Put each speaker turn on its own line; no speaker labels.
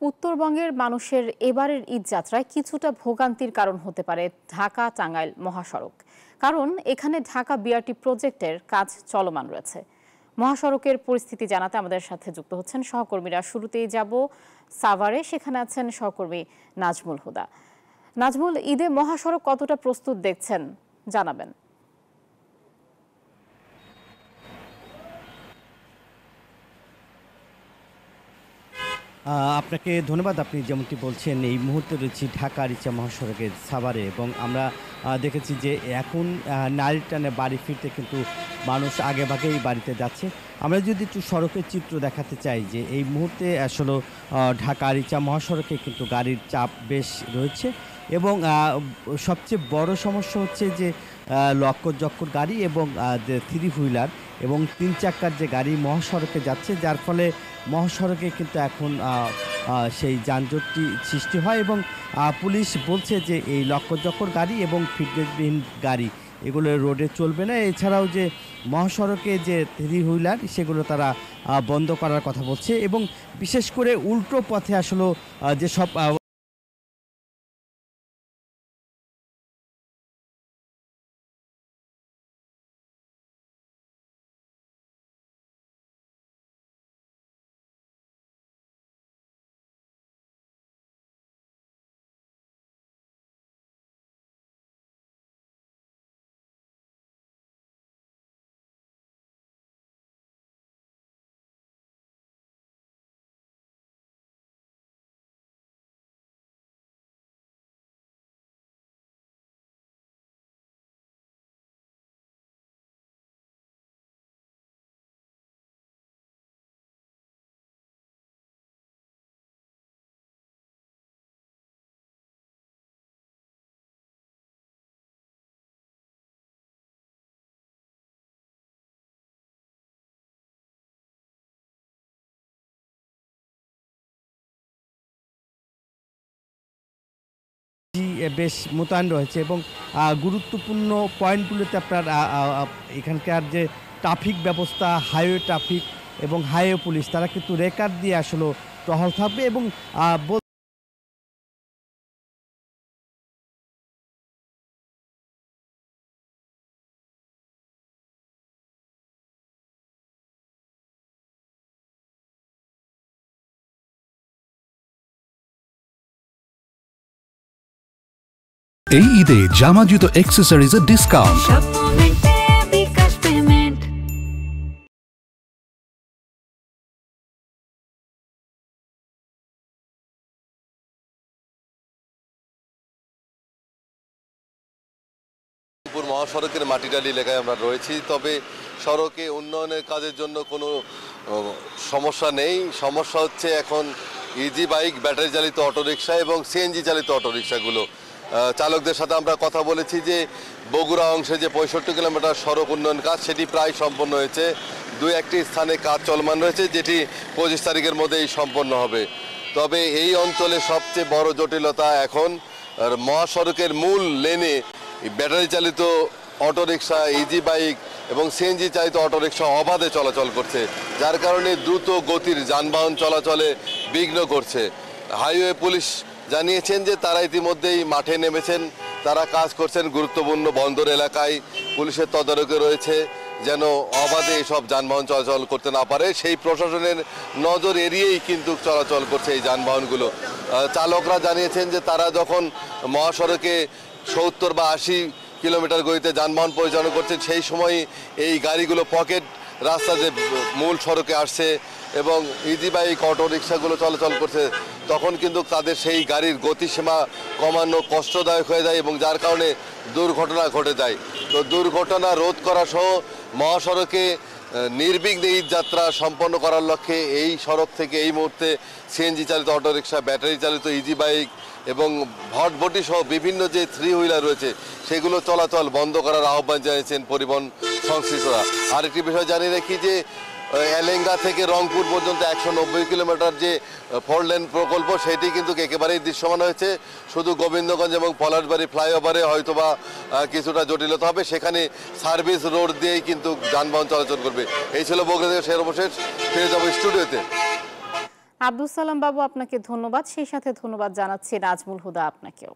উত্তরবঙ্গের মানুষের এবারের ঈদ যাত্রায় কিছুটা ভোগান্তির কারণ হতে পারে ঢাকা টাঙ্গাইল মহাসড়ক। কারণ এখানে ঢাকা বিআরটি প্রজেক্টের কাজ চলমান রয়েছে। মহাসড়কের পরিস্থিতি জানাতে আমাদের সাথে যুক্ত হচ্ছেন সহকর্মীরা। শুরুতেই যাব সাভারে, সেখানে আছেন সহকর্মী নাজমুল হুদা। নাজমুল, ঈদে মহাসড়ক কতটা প্রস্তুত দেখছেন জানাবেন।
আপনাকে ধন্যবাদ। আপনি যেমনটি বলছেন, এই মুহূর্তে রয়েছি ঢাকা আরিচা মহাসড়কের সাভারে এবং আমরা দেখেছি যে এখন নারী টানে বাড়ি ফিরতে কিন্তু মানুষ আগেভাগেই বাড়িতে যাচ্ছে। আমরা যদি একটু সড়কের চিত্র দেখাতে চাই যে এই মুহূর্তে আসলে ঢাকা আরিচা মহাসড়কে কিন্তু গাড়ির চাপ বেশ রয়েছে এবং সবচেয়ে বড় সমস্যা হচ্ছে যে লক্কর গাড়ি এবং থ্রি হুইলার এবং 3 চাক্কার যে গাড়ি মহাসড়কে যাচ্ছে, যার ফলে মহাসড়কে কিন্তু এখন সেই যানজটটি সৃষ্টি হয় এবং পুলিশ বলছে যে এই লক্কর গাড়ি এবং ফিটনেসবিহীন গাড়ি এগুলো রোডে চলবে না। এছাড়াও যে মহাসড়কে যে থ্রি হুইলার সেগুলো তারা বন্ধ করার কথা বলছে এবং বিশেষ করে উল্টো পথে আসলে যেসব বেশ মোতায়েন রয়েছে এবং গুরুত্বপূর্ণ পয়েন্টগুলোতে আপনার এখানকার যে ট্রাফিক ব্যবস্থা, হাইওয়ে ট্রাফিক এবং হাইওয়ে পুলিশ তারা কিন্তু রেকার দিয়ে আসলে টহল থাকবে এবং
এই ঈদে জামা জুতো অ্যাক্সেসরিজের ডিসকাউন্ট।
মহাসড়কের মাটিডালি এলাকায় আমরা রয়েছি, তবে সড়কে উন্নয়নের কাজের জন্য কোনো সমস্যা নেই। সমস্যা হচ্ছে এখন ইজি বাইক, ব্যাটারি চালিত অটোরিকশা এবং সিএনজি চালিত অটোরিকশাগুলো। চালকদের সাথে আমরা কথা বলেছি যে বগুড়া অংশে যে 65 কিলোমিটার সড়ক উন্নয়ন কাজ সেটি প্রায় সম্পন্ন হয়েছে। 2-1টি স্থানে কাজ চলমান রয়েছে, যেটি 25 তারিখের মধ্যেই সম্পন্ন হবে। তবে এই অঞ্চলে সবচেয়ে বড় জটিলতা এখন মহাসড়কের মূল লেনে ব্যাটারি চালিত অটোরিকশা, ইজি বাইক এবং সিএনজি চালিত অটোরিকশা অবাধে চলাচল করছে, যার কারণে দ্রুত গতির যানবাহন চলাচলে বিঘ্ন করছে। হাইওয়ে পুলিশ জানিয়েছেন যে তারা ইতিমধ্যেই মাঠে নেমেছেন, তারা কাজ করছেন গুরুত্বপূর্ণ বন্দর এলাকায়। পুলিশের তদারকি রয়েছে যেন অবাধে এসব যানবাহন চলাচল করতে না পারে, সেই প্রশাসনের নজর এড়িয়েই কিন্তু চলাচল করছে এই যানবাহনগুলো। চালকরা জানিয়েছেন যে তারা যখন মহাসড়কে 70 বা 80 কিলোমিটার গতিতে যানবাহন পরিচালনা করছেন, সেই সময় এই গাড়িগুলো পকেট রাস্তা যে মূল সড়কে আসছে এবং ইজি বাইক অটোরিকশাগুলো চলাচল করছে, তখন কিন্তু তাদের সেই গাড়ির গতিসীমা কমানো কষ্টদায়ক হয়ে যায় এবং যার কারণে দুর্ঘটনা ঘটে যায়। তো দুর্ঘটনা রোধ করা সহ মহাসড়কে নির্বিঘ্নে ঈদ যাত্রা সম্পন্ন করার লক্ষ্যে এই সড়ক থেকে এই মুহূর্তে সিএনজি চালিত অটোরিকশা, ব্যাটারি চালিত ইজি বাইক এবং ভটভটি সহ বিভিন্ন যে থ্রি হুইলার রয়েছে সেগুলো চলাচল বন্ধ করার আহ্বান জানিয়েছেন পরিবহন সংশ্লিষ্টরা। আরেকটি বিষয় জানিয়ে রাখি যে এলেঙ্গা থেকে রংপুর পর্যন্ত 190 কিলোমিটার যে 4 লেন প্রকল্প সেটি কিন্তু একেবারেই দৃশ্যমান হয়েছে। শুধু গোবিন্দগঞ্জ এবং পলাশবাড়ি ফ্লাইওভারে হয়তোবা কিছুটা জটিলতা হবে, সেখানে সার্ভিস রোড দিয়েই কিন্তু যানবাহন চলাচল করবে। এই ছিল বগুড়া থেকে সর্বশেষ, ফিরে যাবো স্টুডিওতে।
আব্দুল সালাম বাবু, আপনাকে ধন্যবাদ। সেই সাথে ধন্যবাদ জানাচ্ছি নাজমুল হুদা আপনাকেও।